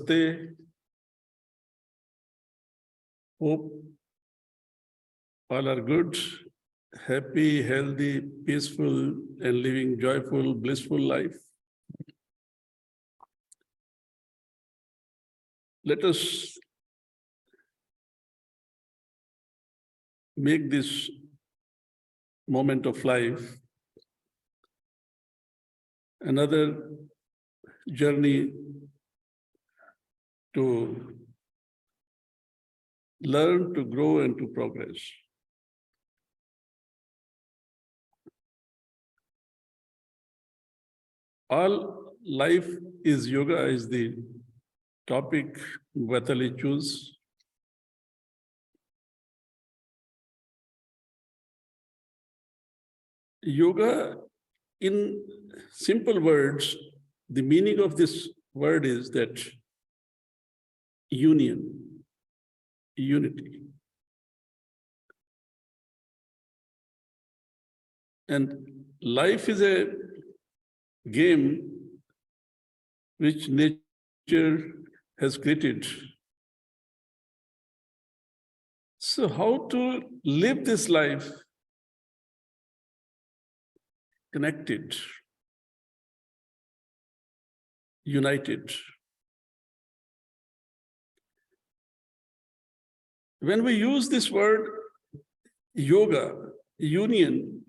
Namaste. Hope all are good, happy, healthy, peaceful, and living joyful, blissful life. Let us make this moment of life another journey to learn, to grow, and to progress. All life is yoga is the topic Vitaly chose. Yoga, in simple words, the meaning of this word is that union, unity. And life is a game which nature has created. So how to live this life connected, united. When we use this word yoga, union,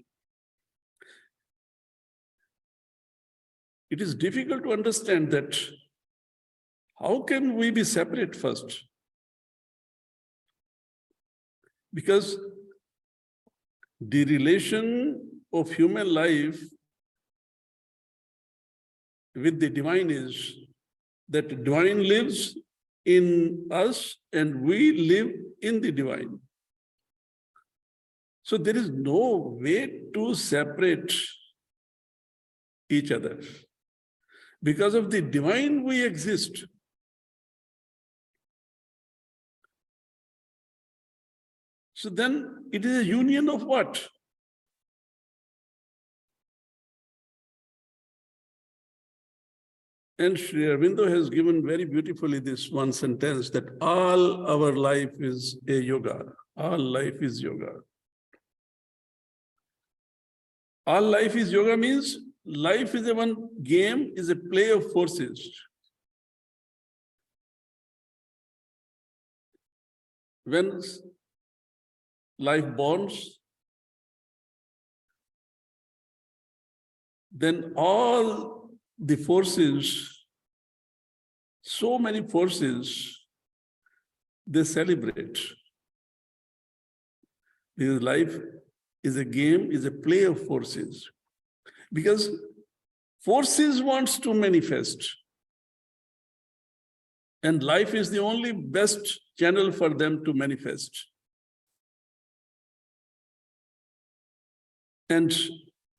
it is difficult to understand that how can we be separate first? Because the relation of human life with the divine is that the divine lives in us and we live in the divine. So there is no way to separate each other. Because of the divine, we exist. So then it is a union of what? And Sri Aurobindo has given very beautifully this one sentence that all our life is a yoga. All life is yoga. All life is yoga means life is a one game, is a play of forces. When life bonds, then all the forces, so many forces, they celebrate. Because life is a game, is a play of forces. Because forces wants to manifest. And life is the only best channel for them to manifest. And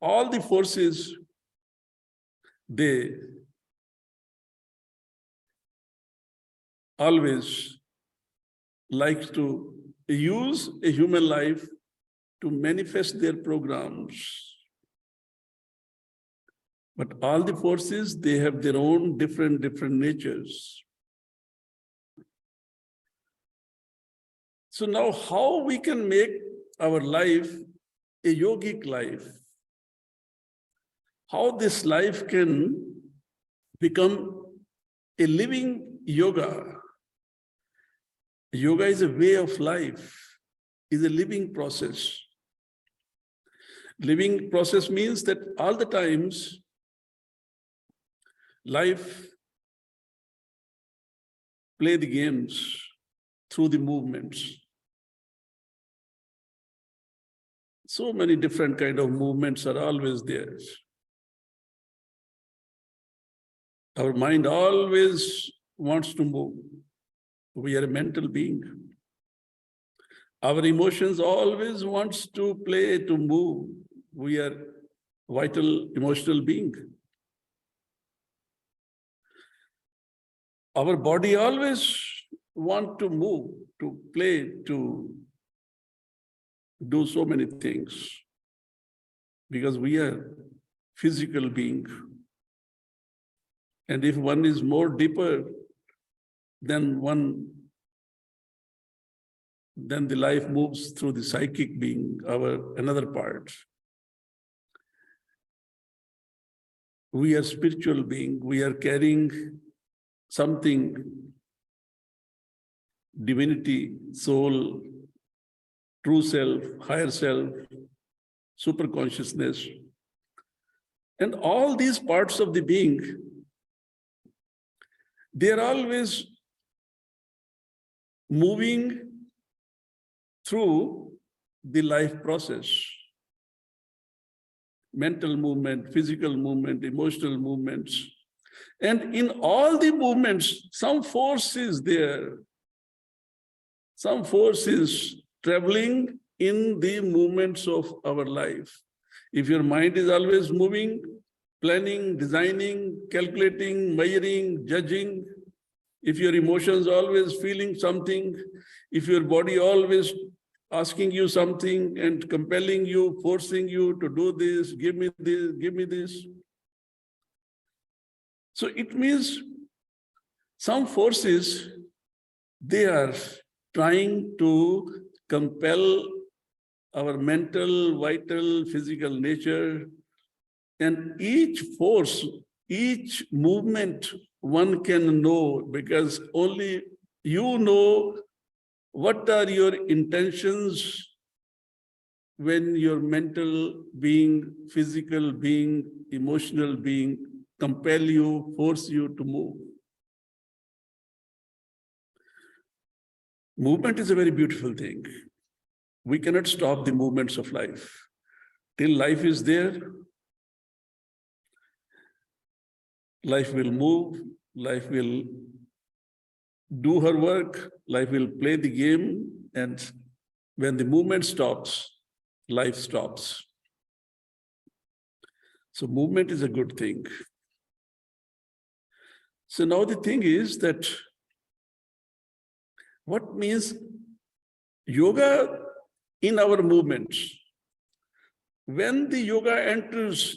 all the forces, they always like to use a human life to manifest their programs. But all the forces, they have their own different natures. So now how we can make our life a yogic life? How this life can become a living yoga? Yoga is a way of life, is a living process. Living process means that all the times life play the games through the movements. So many different kind of movements are always there. Our mind always wants to move. We are a mental being. Our emotions always wants to play, to move. We are vital emotional being. Our body always want to move, to play, to do so many things. Because we are physical being. And if one is more deeper, then the life moves through the psychic being, our another part. We are spiritual being. We are carrying something, divinity, soul, true self, higher self, super consciousness. And all these parts of the being, they are always moving through the life process. Mental movement, physical movement, emotional movements. And in all the movements, some force is there. Some force is traveling in the movements of our life. If your mind is always moving, planning, designing, calculating, measuring, judging, if your emotions always feeling something, if your body always asking you something and compelling you, forcing you to do this, give me this, give me this. So it means some forces, they are trying to compel our mental, vital, physical nature. And each force, each movement, one can know, because only you know what are your intentions when your mental being, physical being, emotional being compel you, force you to move. Movement is a very beautiful thing. We cannot stop the movements of life. Till life is there, life will move, life will do her work, life will play the game, and when the movement stops, life stops. So movement is a good thing. So now the thing is that what means yoga in our movements? When the yoga enters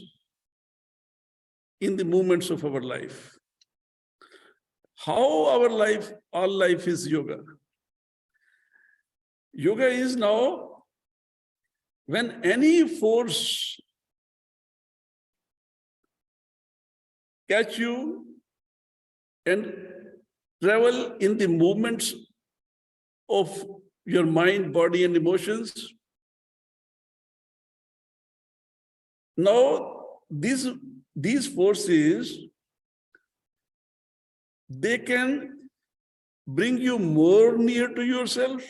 in the movements of our life, how our life, all life is yoga. Yoga is now when any force catch you and travel in the movements of your mind, body, and emotions. Now, these forces, they can bring you more near to yourself,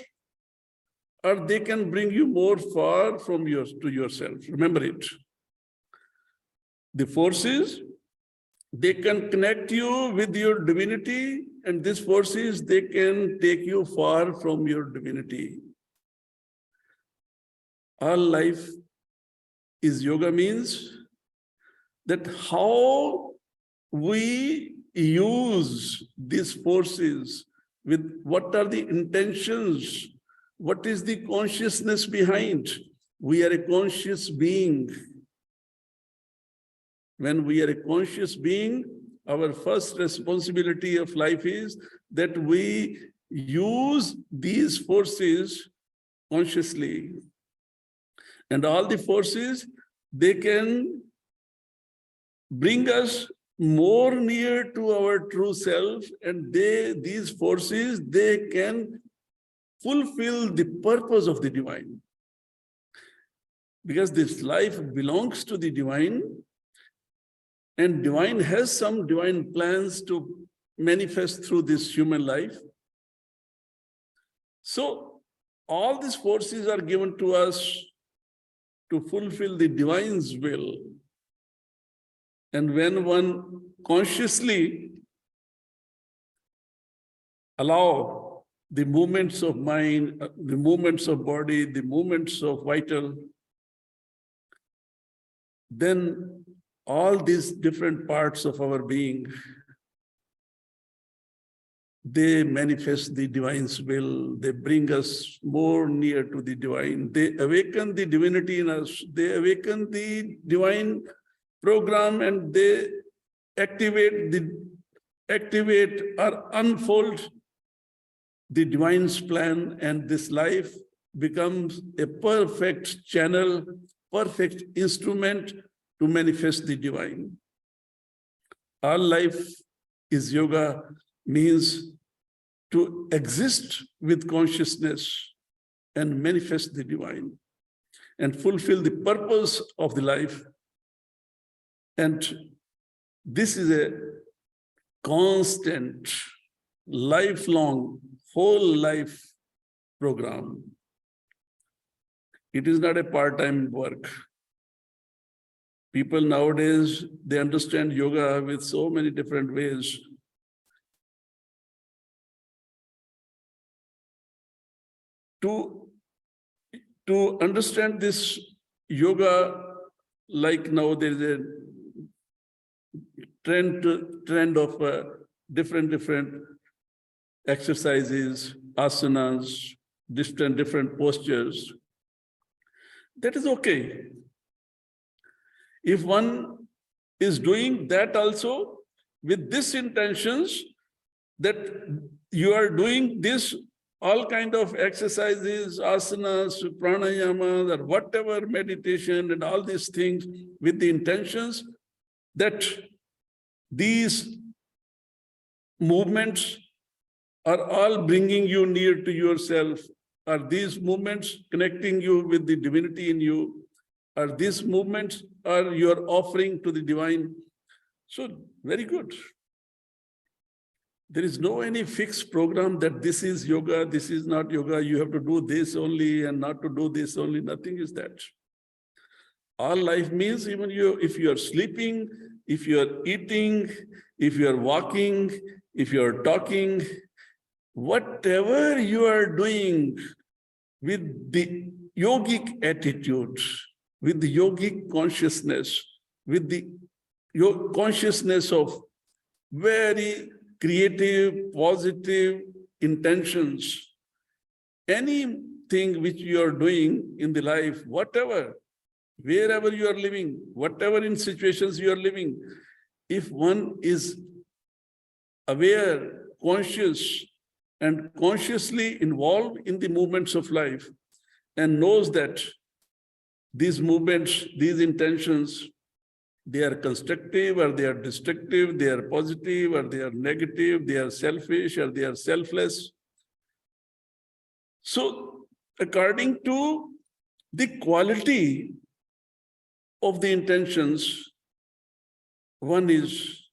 or they can bring you more far from to yourself. Remember it. The forces, they can connect you with your divinity, and these forces, they can take you far from your divinity. All life is yoga means that how we use these forces, with what are the intentions, what is the consciousness behind. We are a conscious being. When we are a conscious being, our first responsibility of life is that we use these forces consciously. And all the forces, they can bring us more near to our true self, and these forces, they can fulfill the purpose of the divine. Because this life belongs to the divine, and divine has some divine plans to manifest through this human life. So all these forces are given to us to fulfill the divine's will. And when one consciously allow the movements of mind, the movements of body, the movements of vital, then all these different parts of our being, they manifest the divine's will. They bring us more near to the divine. They awaken the divinity in us. They awaken the divine program, and they activate or unfold the divine's plan, and this life becomes a perfect channel, perfect instrument to manifest the divine. All life is yoga, means to exist with consciousness and manifest the divine and fulfill the purpose of the life. And this is a constant, lifelong, whole life program. It is not a part-time work. People nowadays, they understand yoga with so many different ways. To understand this yoga, like now there is a trend of different exercises, asanas, different postures. That is okay. If one is doing that also with this intentions, that you are doing this all kind of exercises, asanas, pranayamas, or whatever meditation and all these things with the intentions that these movements are all bringing you near to yourself. Are these movements connecting you with the divinity in you? Are these movements are your offering to the divine? So very good. There is no any fixed program that this is yoga, this is not yoga, you have to do this only and not to do this only. Nothing is that. All life means even if you are sleeping, if you are eating, if you are walking, if you are talking, whatever you are doing with the yogic attitude, with the yogic consciousness, with the consciousness of very creative, positive intentions, anything which you are doing in the life, whatever, wherever you are living, whatever in situations you are living, if one is aware, conscious, and consciously involved in the movements of life and knows that these movements, these intentions, they are constructive or they are destructive, they are positive or they are negative, they are selfish or they are selfless. So according to the quality of the intentions, one is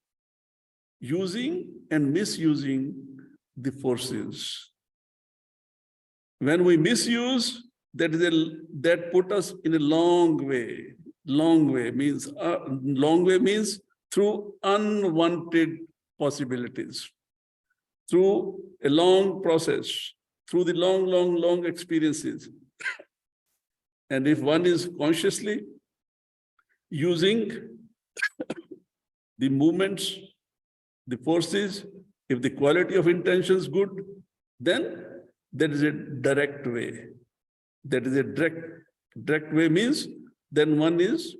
using and misusing the forces. When we misuse, that put us in a long way. Long way means through unwanted possibilities, through a long process, through the long experiences. And if one is consciously using the movements, the forces, if the quality of intention is good, then there is a direct way. That is a direct way means then one is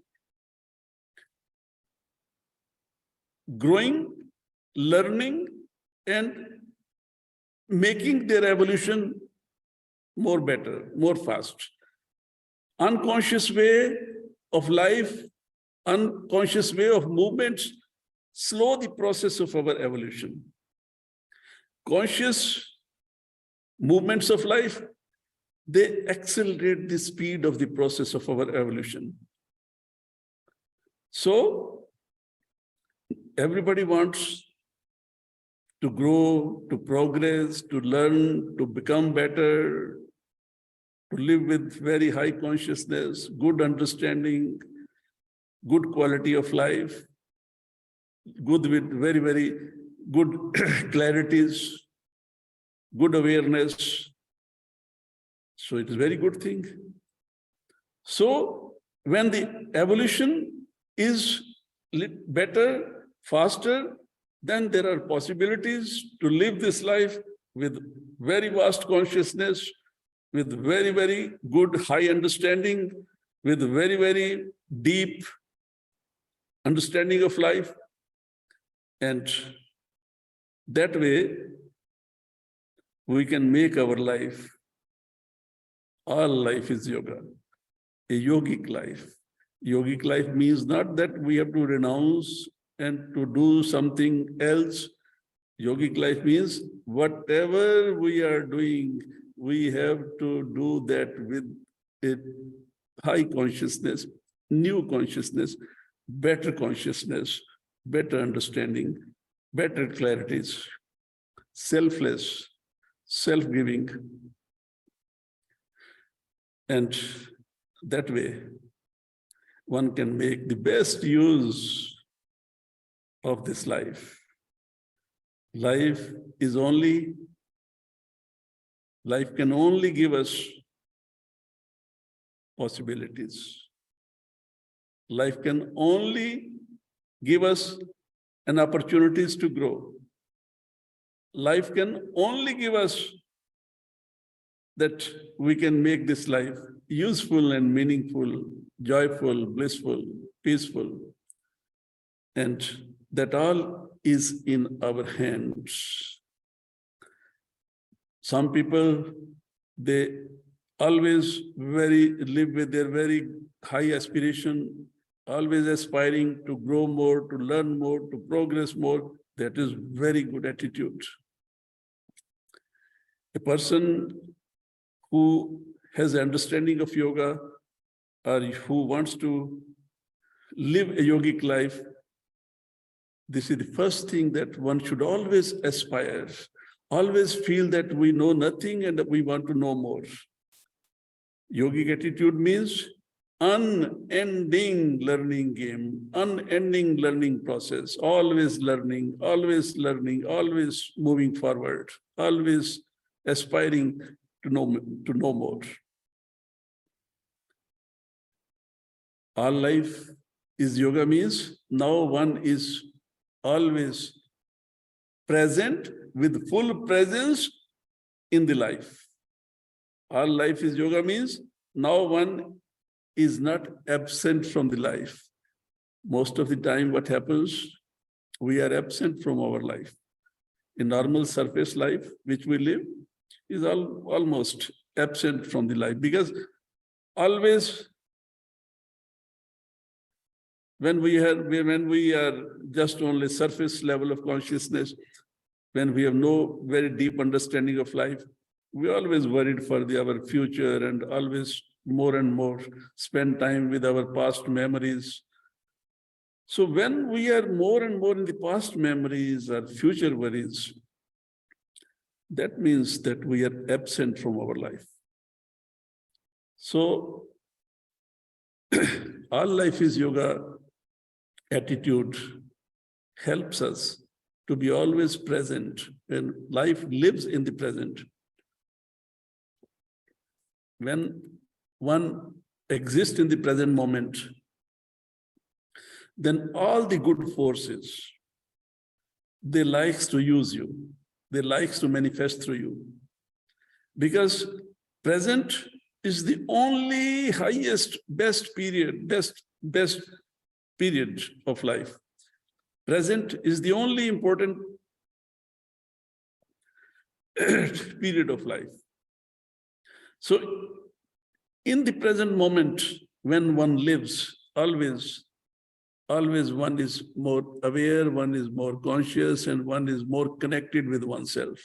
growing, learning, and making their evolution more better, more fast. Unconscious way of life, unconscious way of movements slow the process of our evolution. Conscious movements of life, they accelerate the speed of the process of our evolution. So everybody wants to grow, to progress, to learn, to become better, to live with very high consciousness, good understanding, good quality of life, good with very good clarities, good awareness. So it is a very good thing. So when the evolution is better, faster, then there are possibilities to live this life with very vast consciousness, with very good high understanding, with very deep understanding of life. And that way, we can make our life, all life is yoga, a yogic life. Yogic life means not that we have to renounce and to do something else. Yogic life means whatever we are doing, we have to do that with a high consciousness, new consciousness, better consciousness, better understanding, better clarities, selfless, self-giving. And that way, one can make the best use of this life. Life can only give us possibilities. Life can only give us an opportunities to grow. Life can only give us that we can make this life useful and meaningful, joyful, blissful, peaceful. And that all is in our hands. Some people, they always live with their very high aspiration, always aspiring to grow more, to learn more, to progress more. That is very good attitude. A person who has understanding of yoga or who wants to live a yogic life, this is the first thing that one should always aspire, always feel that we know nothing and that we want to know more. Yogic attitude means unending learning game, unending learning process, always learning, always moving forward, always aspiring to know more. All life is yoga means now one is always present with full presence in the life. All life is yoga means now one is not absent from the life. Most of the time what happens, we are absent from our life. A normal surface life which we live is almost absent from the life, because always when we are just only surface level of consciousness, when we have no very deep understanding of life, we are always worried for our future and always more and more spend time with our past memories. So when we are more and more in the past memories or future worries, that means that we are absent from our life. So all life is yoga attitude helps us to be always present, and life lives in the present. When one exists in the present moment, then all the good forces, they likes to use you, they likes to manifest through you. Because present is the only highest, best period of life. Present is the only important period of life. So in the present moment, when one lives, always one is more aware, one is more conscious, and one is more connected with oneself.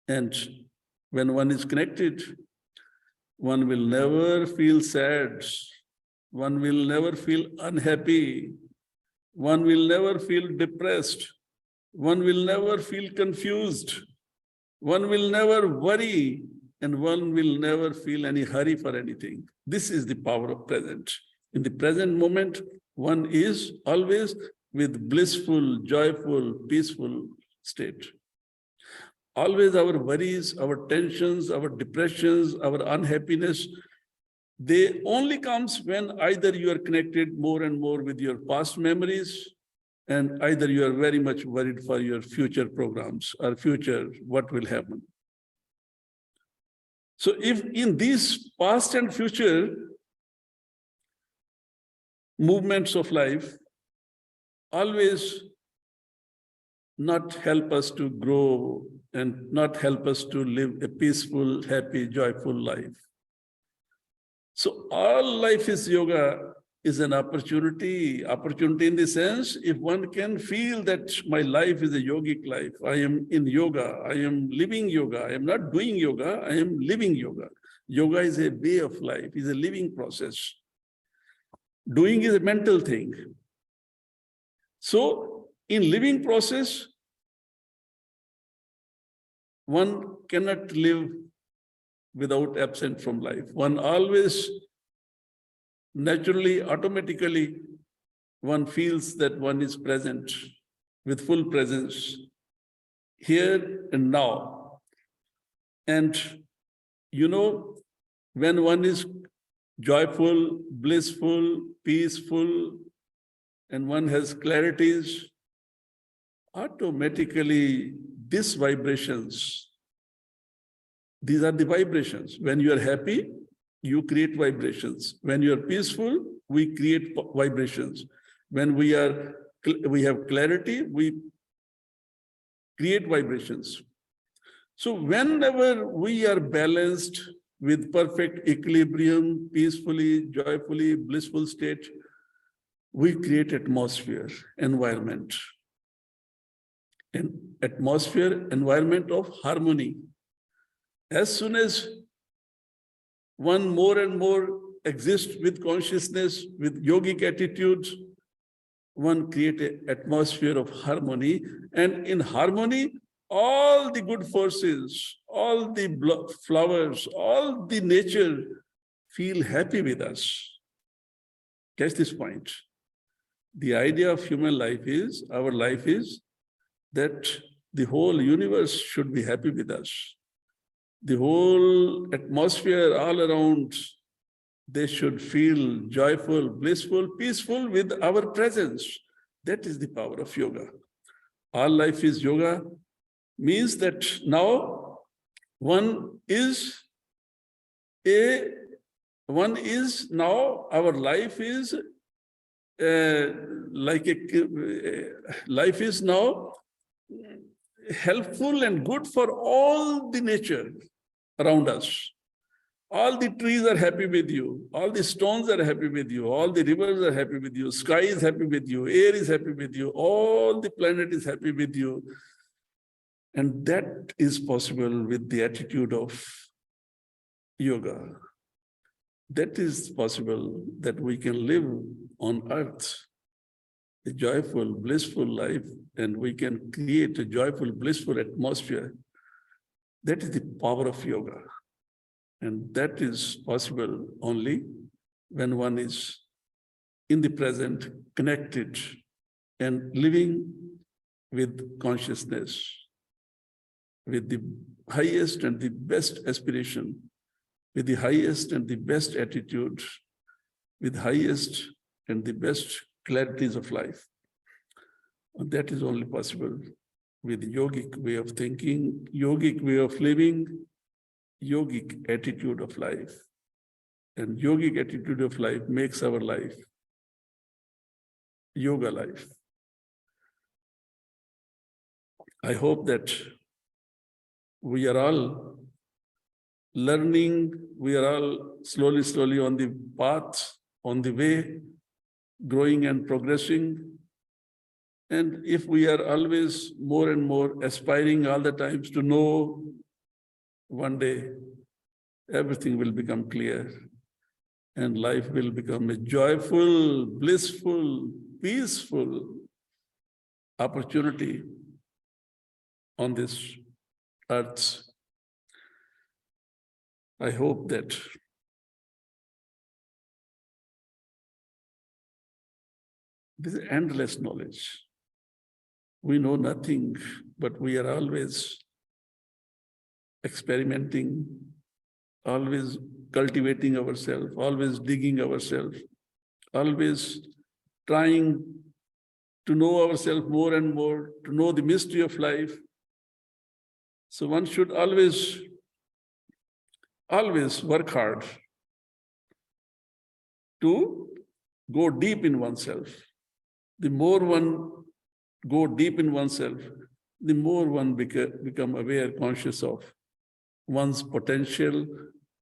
And when one is connected, one will never feel sad, one will never feel unhappy, one will never feel depressed, one will never feel confused, one will never worry, and one will never feel any hurry for anything. This is the power of present. In the present moment, one is always with blissful, joyful, peaceful state. Always our worries, our tensions, our depressions, our unhappiness, they only comes when either you are connected more and more with your past memories, and either you are very much worried for your future programs or future, what will happen. So if in these past and future movements of life always not help us to grow and not help us to live a peaceful, happy, joyful life. So all life is yoga, is an opportunity. Opportunity in the sense, if one can feel that my life is a yogic life, I am in yoga, I am living yoga, I am not doing yoga, I am living yoga. Yoga is a way of life, is a living process. Doing is a mental thing. So in living process, one cannot live without absent from life. One always naturally, automatically, one feels that one is present with full presence here and now. And you know, when one is joyful, blissful, peaceful, and one has clarities, automatically these vibrations, these are the vibrations. When you are happy, you create vibrations. When you are peaceful, we create vibrations. When we have clarity, we create vibrations. So whenever we are balanced with perfect equilibrium, peacefully, joyfully, blissful state, we create atmosphere, environment. An atmosphere, environment of harmony. As soon as one more and more exists with consciousness, with yogic attitudes, one creates an atmosphere of harmony. And in harmony, all the good forces, all the flowers, all the nature feel happy with us. Catch this point. The idea of human life is, our life is that the whole universe should be happy with us. The whole atmosphere all around, they should feel joyful, blissful, peaceful with our presence. That is the power of yoga. All life is yoga means that now one is now, our life is life is now helpful and good for all the nature around us. All the trees are happy with you. All the stones are happy with you. All the rivers are happy with you. Sky is happy with you. Air is happy with you. All the planet is happy with you. And that is possible with the attitude of yoga. That is possible that we can live on earth a joyful, blissful life, and we can create a joyful, blissful atmosphere. That is the power of yoga. And that is possible only when one is in the present, connected, and living with consciousness, with the highest and the best aspiration, with the highest and the best attitude, with highest and the best clarities of life. And that is only possible with yogic way of thinking, yogic way of living, yogic attitude of life. And yogic attitude of life makes our life yoga life. I hope that we are all learning, we are all slowly on the path, on the way, growing and progressing. And if we are always more and more aspiring all the times to know, one day everything will become clear and life will become a joyful, blissful, peaceful opportunity on this earth. I hope that this is endless knowledge. We know nothing, but we are always experimenting, always cultivating ourselves, always digging ourselves, always trying to know ourselves more and more, to know the mystery of life. So one should always work hard to go deep in oneself. The more one go deep in oneself, the more one become aware, conscious of one's potential,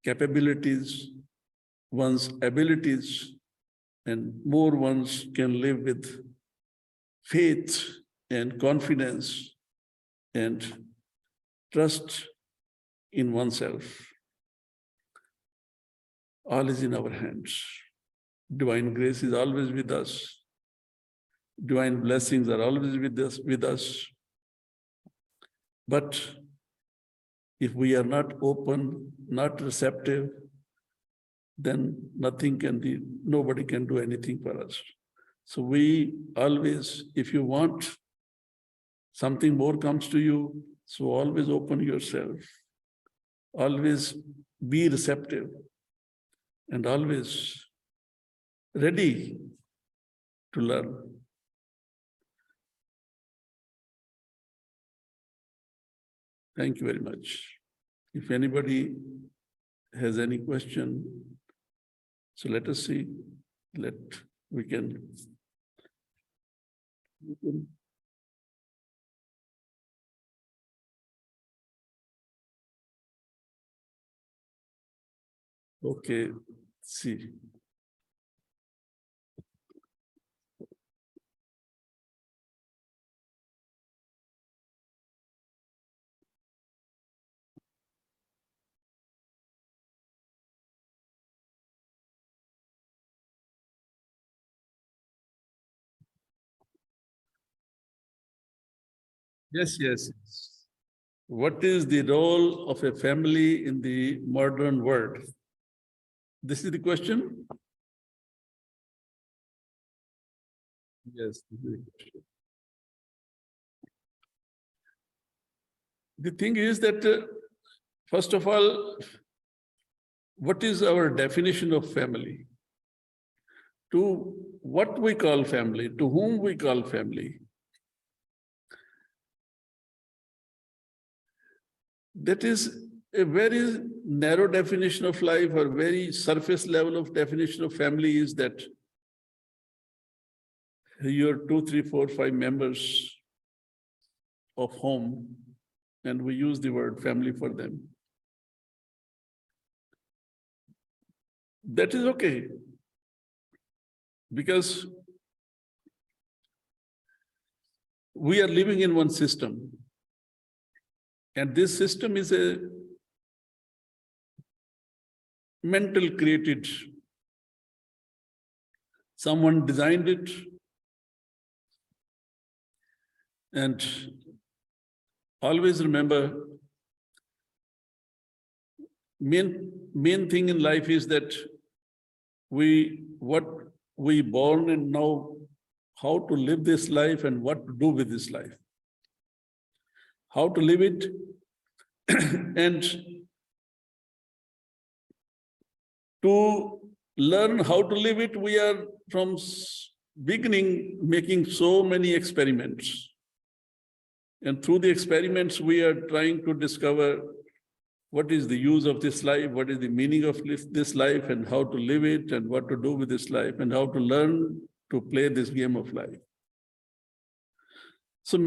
capabilities, one's abilities, and more one can live with faith and confidence and trust in oneself. All is in our hands. Divine grace is always with us. Divine blessings are always with us. But if we are not open, not receptive, then nobody can do anything for us. So we always, if you want something more comes to you, so always open yourself. Always be receptive and always ready to learn. Thank you very much. If anybody has any question, so let us see. We can. Okay, see. Yes, yes. What is the role of a family in the modern world? This is the question? Yes. The thing is that, first of all, what is our definition of family? To what we call family, to whom we call family? That is a very narrow definition of life, or very surface level of definition of family is that your 2, 3, 4, 5 members of home, and we use the word family for them. That is okay, because we are living in one system, and this system is a mental created. Someone designed it, and always remember, main thing in life is that what we born and know how to live this life and what to do with this life. How to live it and to learn how to live it, we are from beginning making so many experiments. And through the experiments, we are trying to discover what is the use of this life, what is the meaning of this life, and how to live it, and what to do with this life, and how to learn to play this game of life. So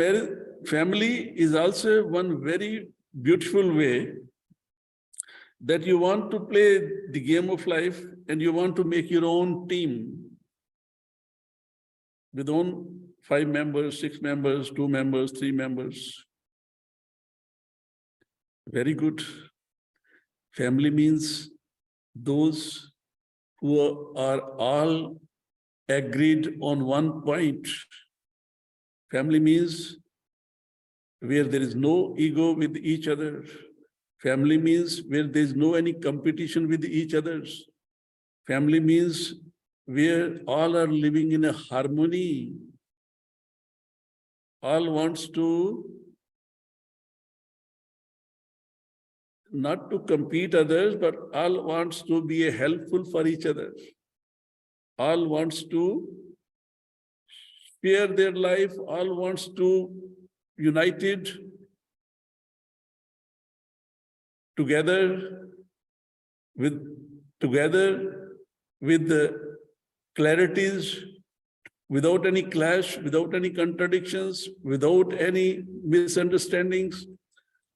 family is also one very beautiful way that you want to play the game of life, and you want to make your own team with own 5 members, 6 members, 2 members, 3 members. Very good. Family means those who are all agreed on one point. Family means where there is no ego with each other. Family means where there is no any competition with each others. Family means where all are living in a harmony. All wants to not to compete others, but all wants to be helpful for each other. All wants to share their life, all wants to united together with the clarities without any clash, without any contradictions, without any misunderstandings.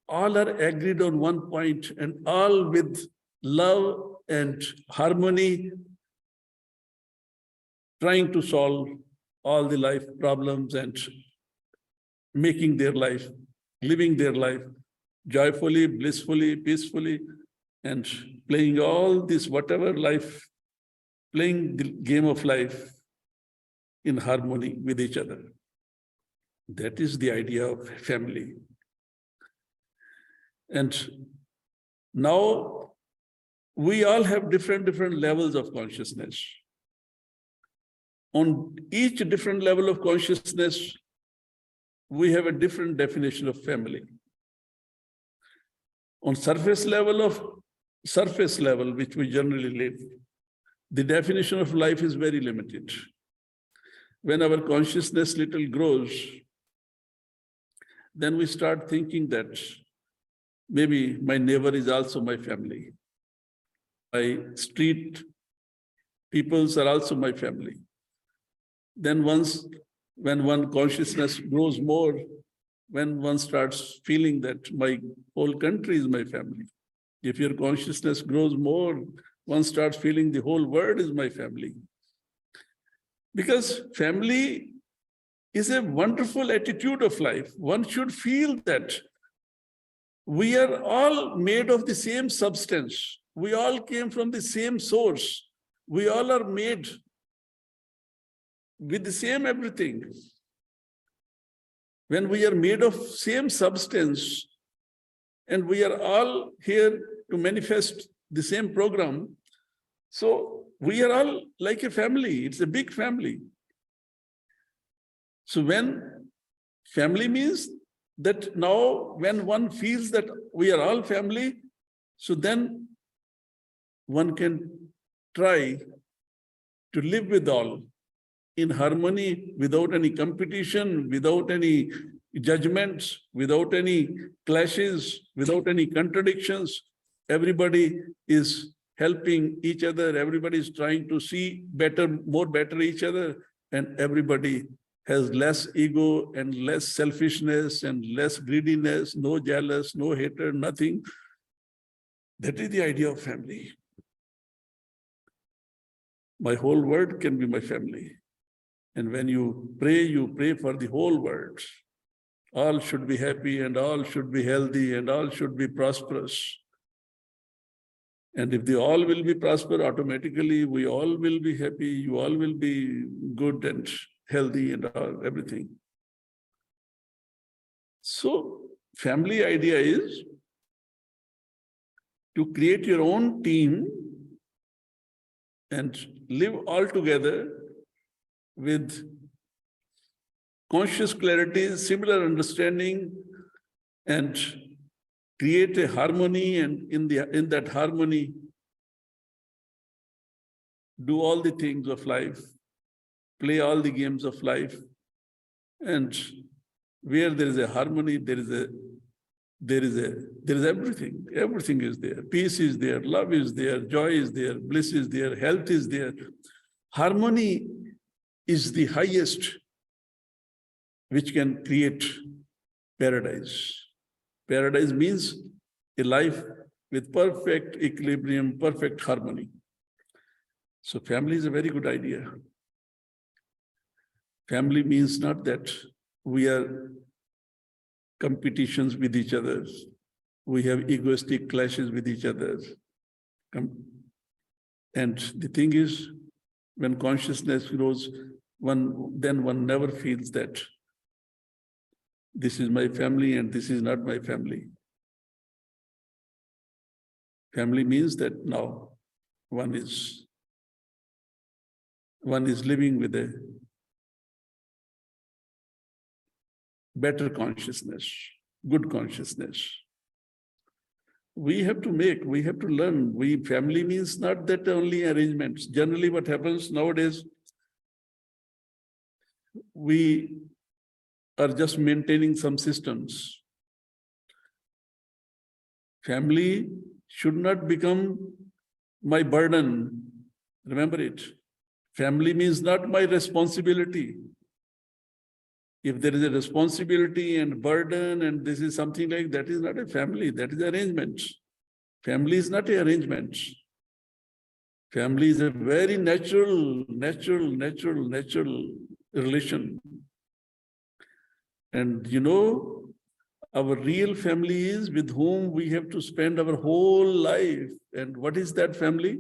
All are agreed on one point and all with love and harmony, trying to solve all the life problems and making their life, living their life joyfully, blissfully, peacefully, and playing all this, whatever life, playing the game of life in harmony with each other. That is the idea of family. And now we all have different levels of consciousness. On each different level of consciousness, we have a different definition of family. On surface level, which we generally live, the definition of life is very limited. When our consciousness little grows, then we start thinking that maybe my neighbor is also my family. My street peoples are also my family. Then when one consciousness grows more, when one starts feeling that my whole country is my family. If your consciousness grows more, one starts feeling the whole world is my family. Because family is a wonderful attitude of life. One should feel that we are all made of the same substance. We all came from the same source. We all are made with the same everything. When we are made of same substance and we are all here to manifest the same program, so we are all like a family. It's a big family. So when family means that now when one feels that we are all family, so then one can try to live with all in harmony, without any competition, without any judgments, without any clashes, without any contradictions. Everybody is helping each other. Everybody is trying to see better, more better each other. And everybody has less ego and less selfishness and less greediness, no jealous, no hatred, nothing. That is the idea of family. My whole world can be my family. And when you pray for the whole world. All should be happy and all should be healthy and all should be prosperous. And if they all will be prosper, automatically we all will be happy, you all will be good and healthy and all, everything. So family idea is to create your own team and live all together with conscious clarity, similar understanding, and create a harmony, and in that harmony, do all the things of life, play all the games of life, and where there is a harmony, there is everything. Everything is there. Peace is there, love is there, joy is there, bliss is there, health is there. Harmony is the highest which can create paradise. Paradise means a life with perfect equilibrium, perfect harmony. So family is a very good idea. Family means not that we are competitions with each other. We have egoistic clashes with each other. And the thing is, when consciousness grows, then one never feels that this is my family and this is not my family. Family means that now one is living with a better consciousness, good consciousness. We have to learn. Family means not that only arrangements. Generally what happens nowadays, we are just maintaining some systems. Family should not become my burden. Remember it. Family means not my responsibility. If there is a responsibility and burden and this is something like that, is not a family, that is arrangement. Family is not an arrangement. Family is a very natural relation. And you know, our real family is with whom we have to spend our whole life. And what is that family?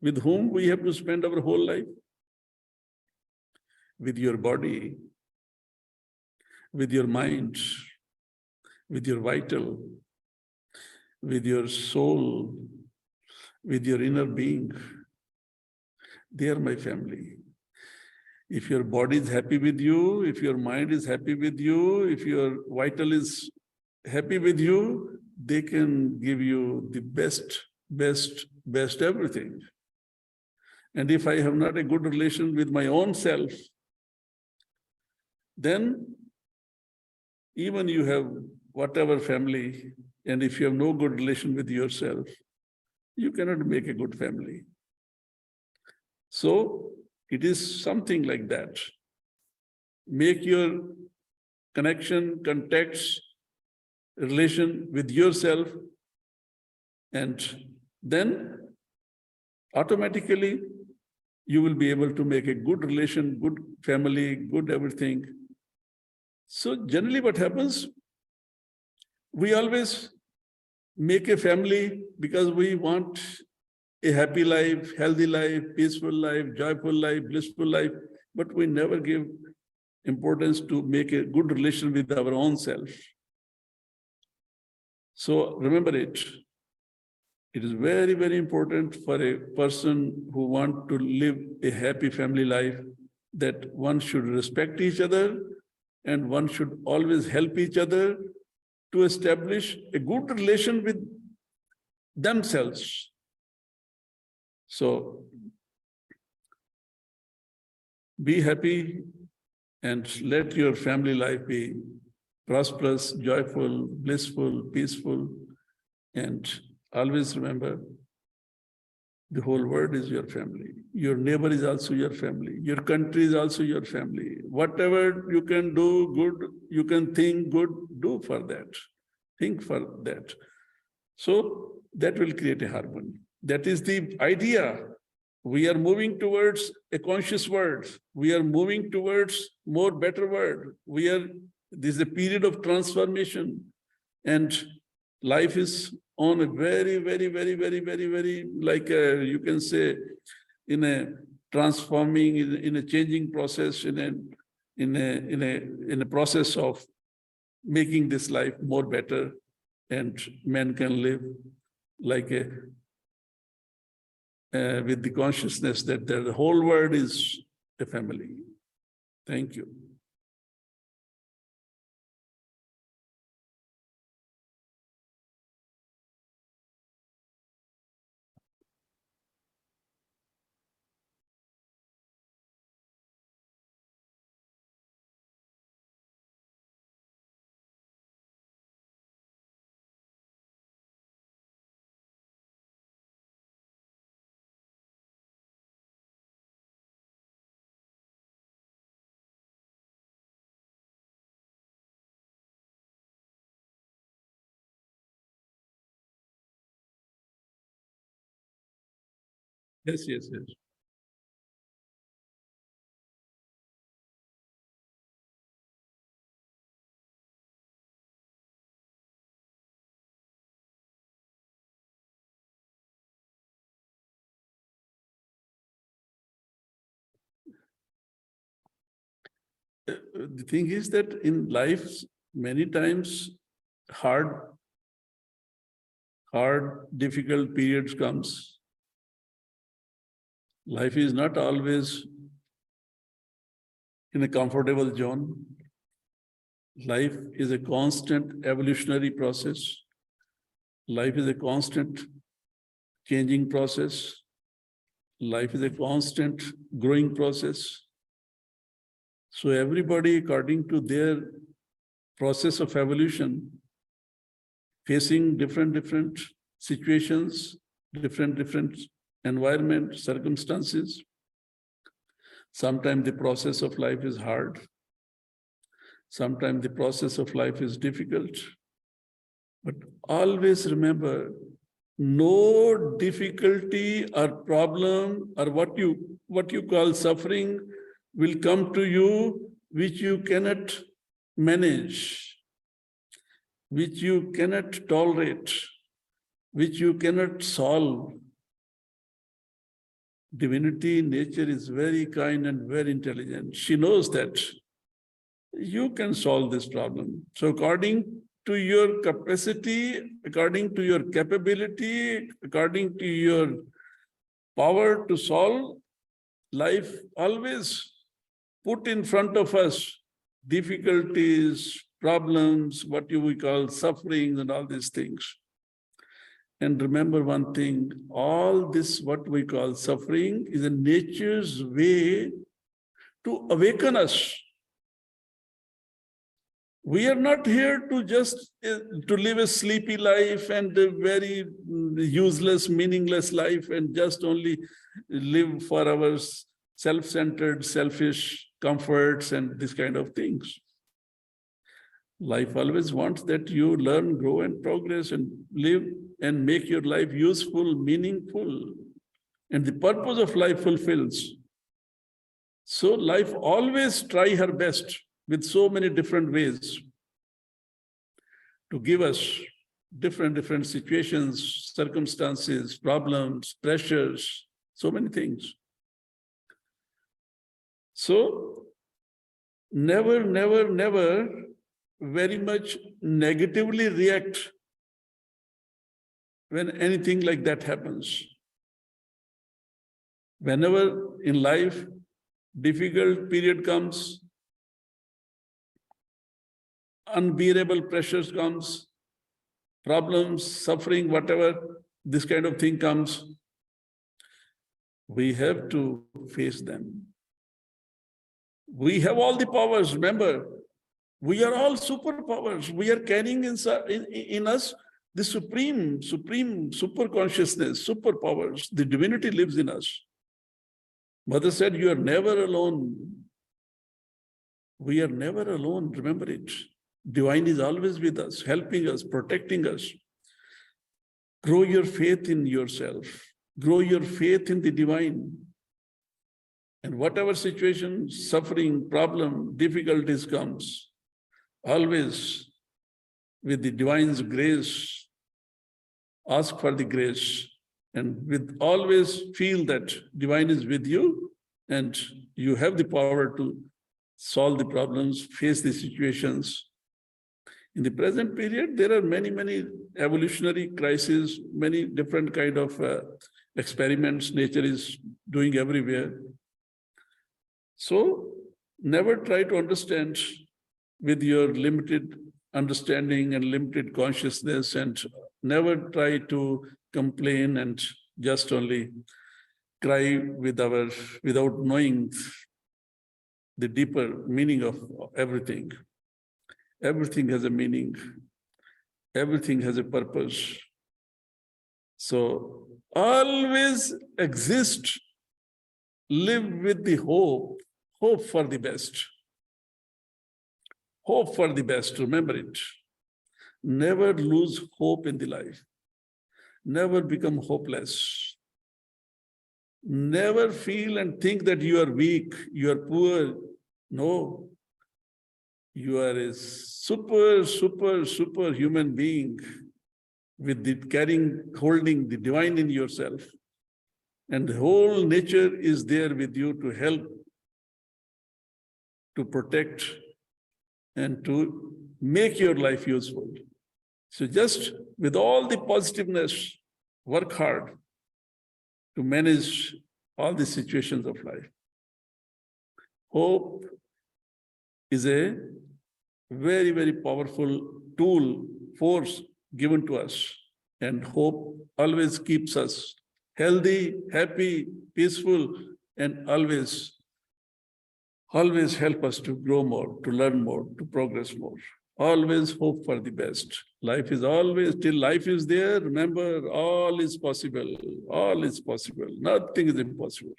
With whom we have to spend our whole life? With your body, with your mind, with your vital, with your soul, with your inner being. They are my family. If your body is happy with you, if your mind is happy with you, if your vital is happy with you, they can give you the best everything. And if I have not a good relation with my own self, then even you have whatever family, and if you have no good relation with yourself, you cannot make a good family. So it is something like that. Make your connection, context, relation with yourself, and then automatically you will be able to make a good relation, good family, good everything. So generally what happens, we always make a family because we want a happy life, healthy life, peaceful life, joyful life, blissful life, but we never give importance to make a good relation with our own self. So remember it. It is very important for a person who wants to live a happy family life that one should respect each other and one should always help each other to establish a good relation with themselves. So be happy and let your family life be prosperous, joyful, blissful, peaceful, and always remember the whole world is your family. Your neighbor is also your family. Your country is also your family. Whatever you can do good, you can think good, do for that. Think for that. So that will create a harmony. That is the idea. We are moving towards a conscious world. We are moving towards more better world. This is a period of transformation, and life is on a very, like you can say, in a transforming, in a changing process, in a process of making this life more better, and man can live like with the consciousness that the whole world is a family. Thank you. Yes. The thing is that in life, many times hard, difficult periods comes. Life is not always in a comfortable zone. Life is a constant evolutionary process. Life is a constant changing process. Life is a constant growing process. So everybody, according to their process of evolution, facing different situations, different environment, circumstances, Sometimes the process of life is hard. Sometimes the process of life is difficult. But always remember, no difficulty or problem or what you call suffering will come to you which you cannot manage, which you cannot tolerate, which you cannot solve. Divinity, nature is very kind and very intelligent. She knows that you can solve this problem. So according to your capacity, according to your capability, according to your power to solve, life always put in front of us difficulties, problems, what we call suffering and all these things. And remember one thing, all this what we call suffering is a nature's way to awaken us. We are not here to just to live a sleepy life and a very useless, meaningless life and just only live for our self-centered, selfish comforts and this kind of things. Life always wants that you learn, grow and progress and live and make your life useful, meaningful. And the purpose of life fulfills. So life always try her best with so many different ways to give us different situations, circumstances, problems, pressures, so many things. So never very much negatively react when anything like that happens. Whenever in life difficult period comes, unbearable pressures comes, problems, suffering, whatever, this kind of thing comes, we have to face them. We have all the powers, remember, we are all superpowers. We are carrying in us the supreme super consciousness, superpowers. The divinity lives in us. Mother said, you are never alone. We are never alone, remember it. Divine is always with us, helping us, protecting us. Grow your faith in yourself. Grow your faith in the divine. And whatever situation, suffering, problem, difficulties comes, always with the divine's grace, ask for the grace. And with always feel that divine is with you and you have the power to solve the problems, face the situations. In the present period, there are many evolutionary crises, many different kind of experiments nature is doing everywhere. So never try to understand with your limited understanding and limited consciousness, and never try to complain and just only cry without knowing the deeper meaning of everything. Everything has a meaning. Everything has a purpose. So always exist, live with the hope for the best. Hope for the best, remember it. Never lose hope in the life. Never become hopeless. Never feel and think that you are weak, you are poor. No. You are a super human being with the holding the divine in yourself. And the whole nature is there with you to help, to protect, and to make your life useful. So just with all the positiveness, work hard to manage all the situations of life. Hope is a very powerful tool, force given to us. And hope always keeps us healthy, happy, peaceful, and always help us to grow more, to learn more, to progress more. Always hope for the best. Life is always, till life is there, remember, all is possible. All is possible. Nothing is impossible.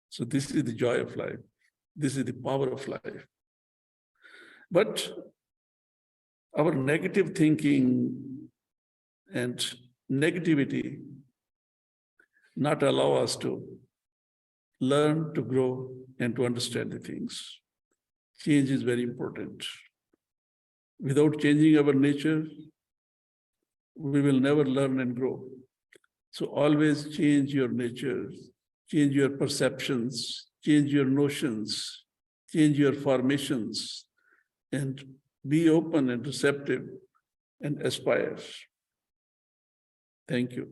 So this is the joy of life. This is the power of life. But our negative thinking and negativity not allow us to learn, to grow, and to understand the things. Change is very important. Without changing our nature, we will never learn and grow. So always change your nature, change your perceptions, change your notions, change your formations, and be open and receptive and aspire. Thank you.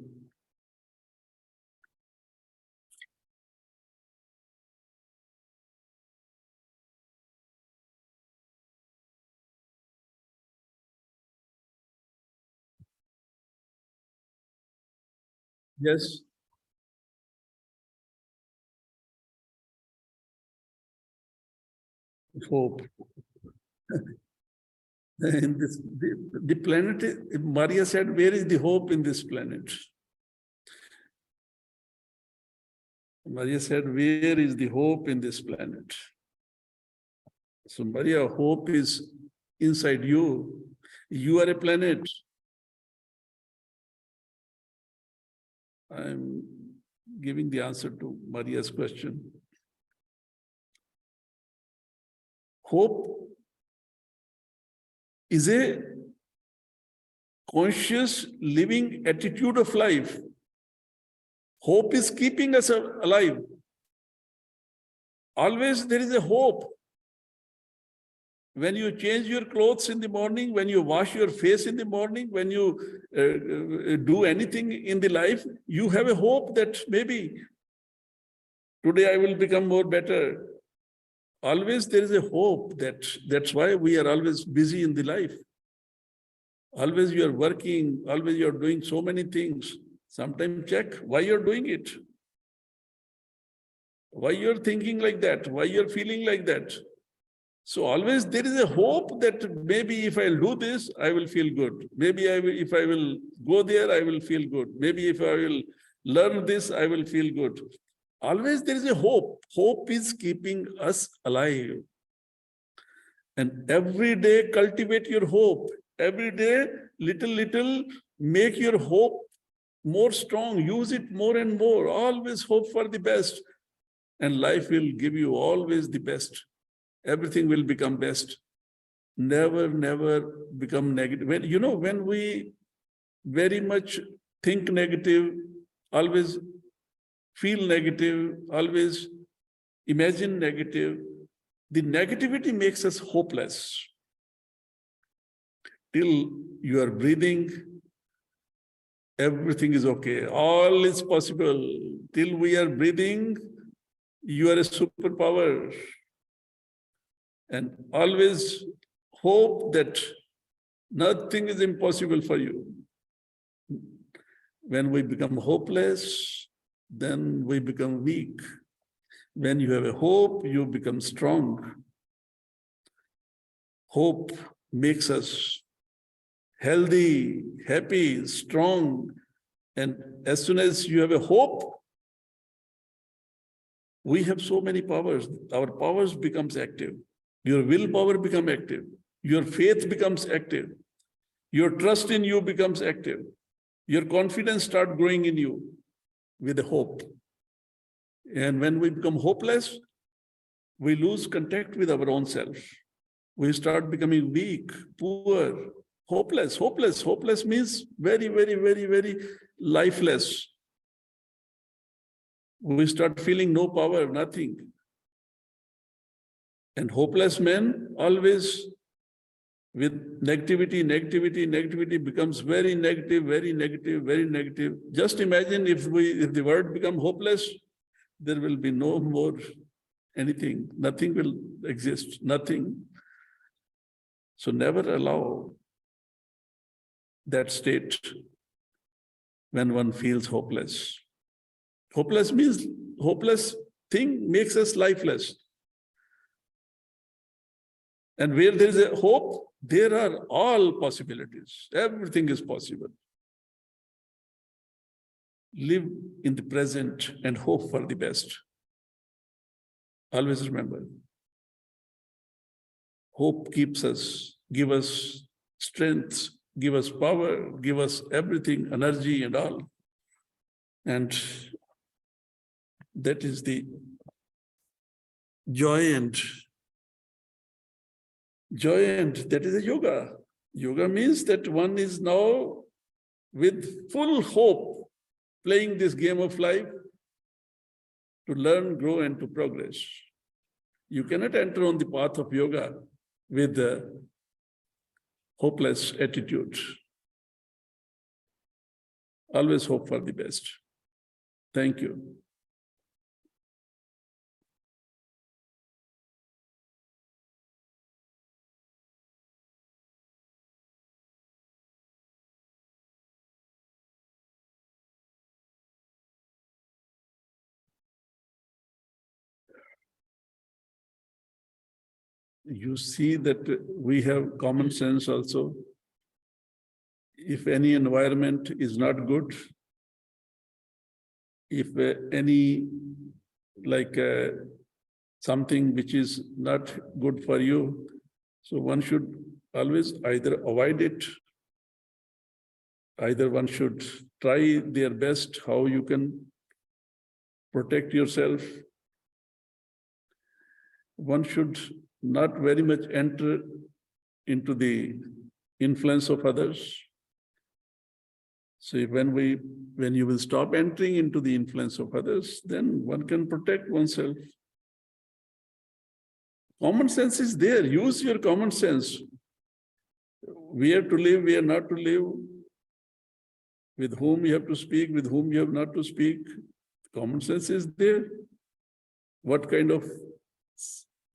Yes. Hope. In this, the planet, Maria said, where is the hope in this planet? Maria said, where is the hope in this planet? So Maria, hope is inside you. You are a planet. I'm giving the answer to Maria's question. Hope is a conscious living attitude of life. Hope is keeping us alive. Always there is a hope. When you change your clothes in the morning, when you wash your face in the morning, when you do anything in the life, you have a hope that maybe today I will become more better. Always there is a hope that's why we are always busy in the life. Always you are working, always you are doing so many things. Sometimes check why you're doing it. Why you're thinking like that, why you're feeling like that. So always there is a hope that maybe if I'll do this, I will feel good. Maybe if I will go there, I will feel good. Maybe if I will learn this, I will feel good. Always there is a hope. Hope is keeping us alive. And every day cultivate your hope. Every day, little, make your hope more strong. Use it more and more. Always hope for the best. And life will give you always the best. Everything will become best. Never become negative. When we very much think negative, always feel negative, always imagine negative, the negativity makes us hopeless. Till you are breathing, everything is okay. All is possible. Till we are breathing, you are a superpower. And always hope that nothing is impossible for you. When we become hopeless, then we become weak. When you have a hope, you become strong. Hope makes us healthy, happy, strong. And as soon as you have a hope, we have so many powers. Our powers becomes active. Your willpower becomes active. Your faith becomes active. Your trust in you becomes active. Your confidence starts growing in you with a hope. And when we become hopeless, we lose contact with our own self. We start becoming weak, poor, hopeless. Hopeless means very lifeless. We start feeling no power, nothing. And hopeless men always with negativity becomes very negative. Just imagine if the world become hopeless, there will be no more anything. Nothing will exist, nothing. So never allow that state when one feels hopeless. Hopeless means hopeless thing makes us lifeless. And where there is a hope, there are all possibilities. Everything is possible. Live in the present and hope for the best. Always remember, hope keeps us, give us strength, give us power, give us everything, energy and all. And that is the joy and that is a yoga. Yoga means that one is now with full hope playing this game of life to learn, grow, and to progress. You cannot enter on the path of yoga with a hopeless attitude. Always hope for the best. Thank you. You see that we have common sense also. If any environment is not good, if any something which is not good for you, so one should always either avoid it, either one should try their best how you can protect yourself. One should not very much enter into the influence of others. So when you will stop entering into the influence of others, then one can protect oneself. Common sense is there. Use your common sense. Where to live, where not to live, with whom you have to speak, with whom you have not to speak. Common sense is there. What kind of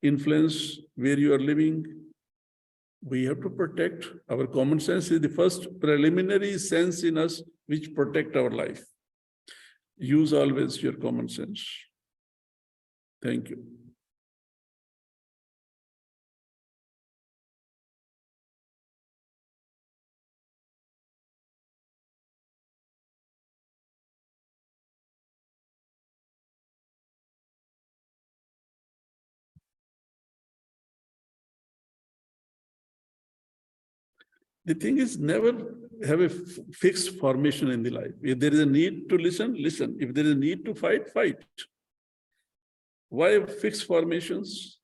influence, where you are living, we have to protect. Our common sense is the first preliminary sense in us which protect our life. Use always your common sense. Thank you. The thing is, never have a fixed formation in the life. If there is a need to listen, listen. If there is a need to fight, fight. Why fixed formations?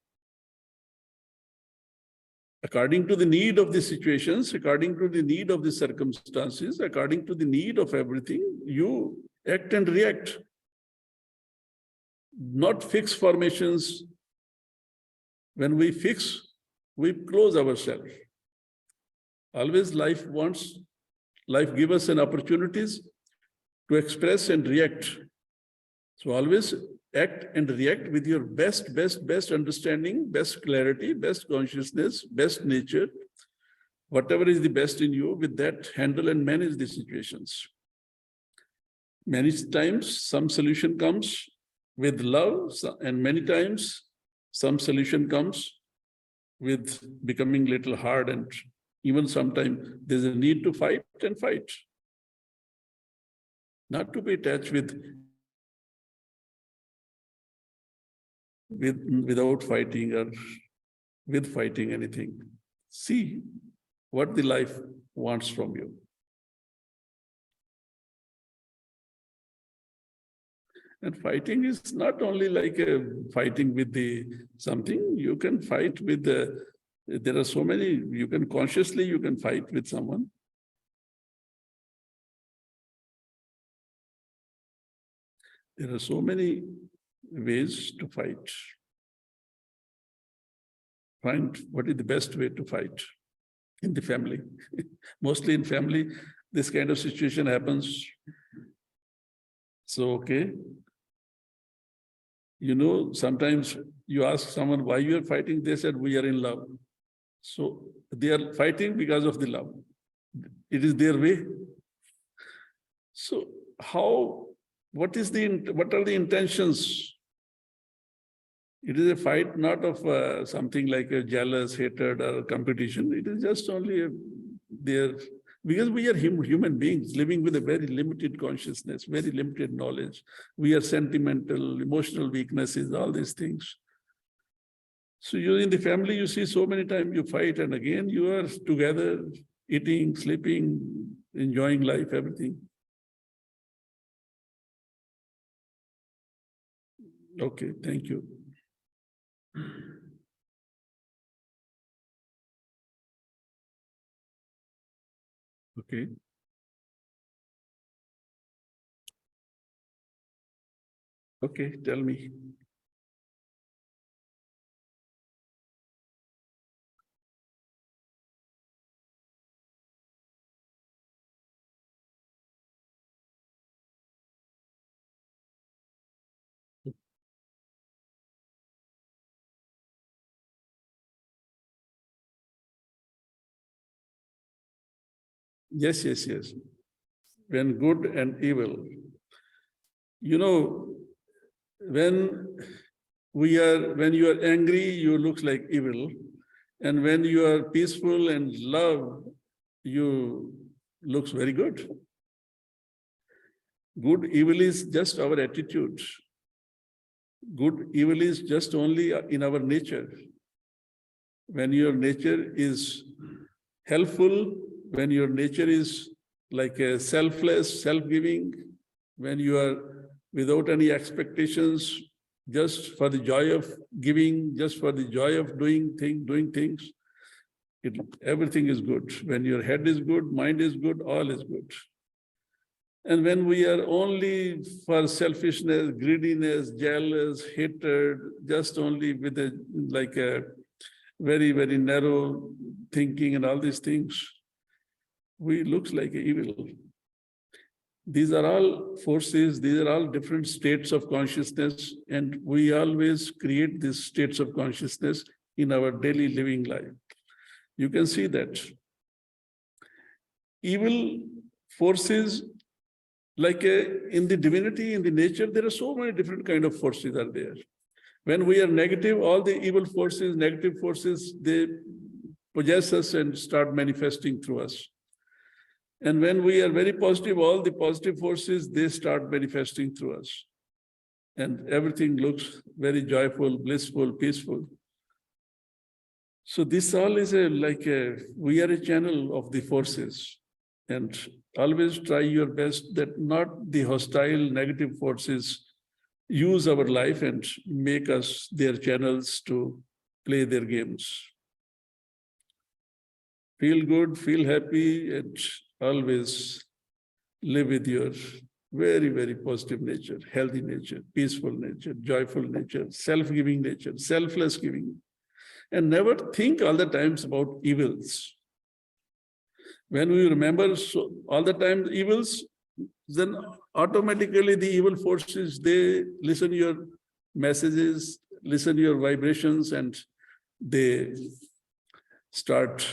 According to the need of the situations, according to the need of the circumstances, according to the need of everything, you act and react. Not fixed formations. When we fix, we close ourselves. Always life gives us an opportunities to express and react. So always act and react with your best understanding, best clarity, best consciousness, best nature. Whatever is the best in you, with that handle and manage the situations. Many times some solution comes with love, and many times some solution comes with becoming little hard, and even sometimes there's a need to fight and fight. Not to be attached without fighting or with fighting anything. See what the life wants from you. And fighting is not only like a fighting with the something. You can fight with there are so many, you can fight with someone. There are so many ways to fight. Find what is the best way to fight in the family. Mostly in family, this kind of situation happens. So, okay. You know, sometimes you ask someone why you are fighting, they said, we are in love. So they are fighting because of the love. It is their way. So what are the intentions? It is a fight not of something like a jealous, hatred or competition. It is just only because we are human beings living with a very limited consciousness, very limited knowledge. We are sentimental, emotional weaknesses, all these things. So you in the family, you see so many times you fight, and again you are together, eating, sleeping, enjoying life, everything. Okay, thank you. Okay. Okay, tell me. Yes, yes, yes. When good and evil. You know, when when you are angry, you look like evil. And when you are peaceful and love, you looks very good. Good, evil is just our attitude. Good, evil is just only in our nature. When your nature is helpful, when your nature is like a selfless, self-giving, when you are without any expectations, just for the joy of giving, just for the joy of doing things, everything is good. When your head is good, mind is good, all is good. And when we are only for selfishness, greediness, jealous, hatred, just only with a like a very, very narrow thinking and all these things, we looks like evil. These are all forces, these are all different states of consciousness, and we always create these states of consciousness in our daily living life. You can see that. Evil forces, like in the divinity, in the nature, there are so many different kind of forces are there. When we are negative, all the evil forces, negative forces, they possess us and start manifesting through us. And when we are very positive, all the positive forces, they start manifesting through us. And everything looks very joyful, blissful, peaceful. So this all is we are a channel of the forces. And always try your best that not the hostile, negative forces use our life and make us their channels to play their games. Feel good, feel happy, and always live with your very, very positive nature, healthy nature, peaceful nature, joyful nature, self-giving nature, selfless giving. And never think all the times about evils. When we remember all the time evils, then automatically the evil forces, they listen to your messages, listen to your vibrations, and they start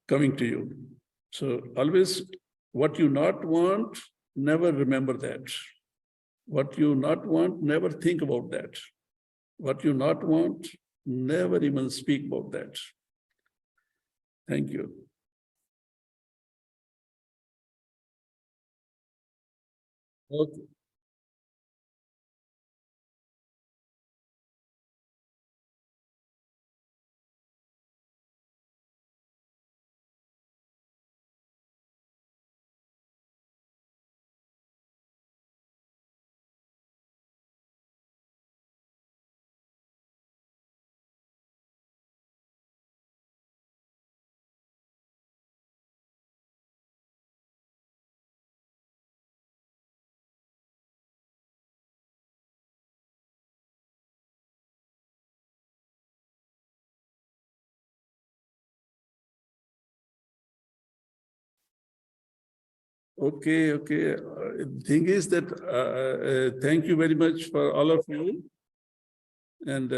coming to you. So always what you not want, never remember that. What you not want, never think about that. What you not want, never even speak about that. Thank you. Okay. Okay. Thing is that thank you very much for all of you. And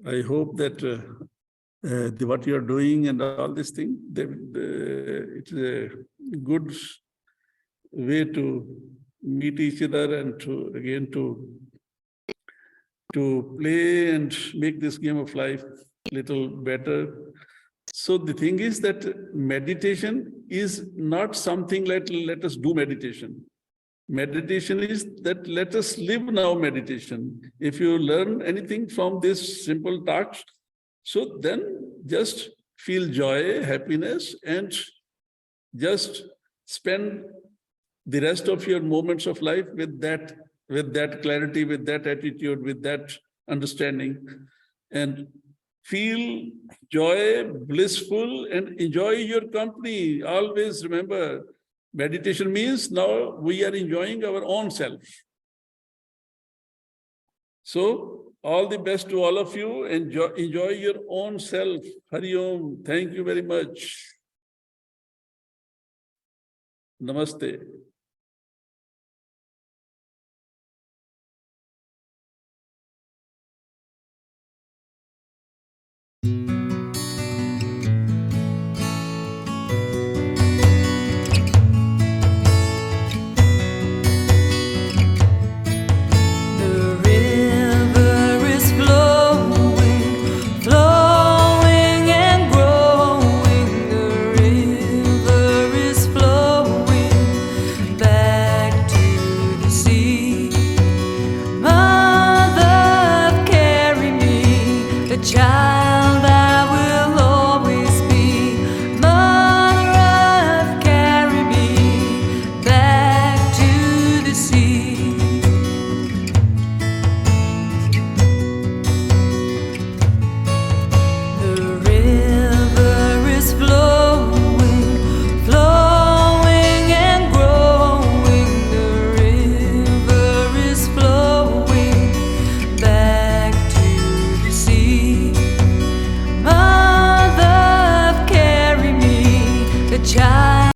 I hope that what you are doing and all this thing, it's a good way to meet each other and to again to play and make this game of life a little better. So the thing is that meditation is not something let us do meditation. Meditation is that let us live now meditation. If you learn anything from this simple talks, so then just feel joy, happiness, and just spend the rest of your moments of life with that clarity, with that attitude, with that understanding, and feel joy, blissful, and enjoy your company. Always remember, meditation means now we are enjoying our own self. So, all the best to all of you. Enjoy your own self. Hari Om. Thank you very much. Namaste.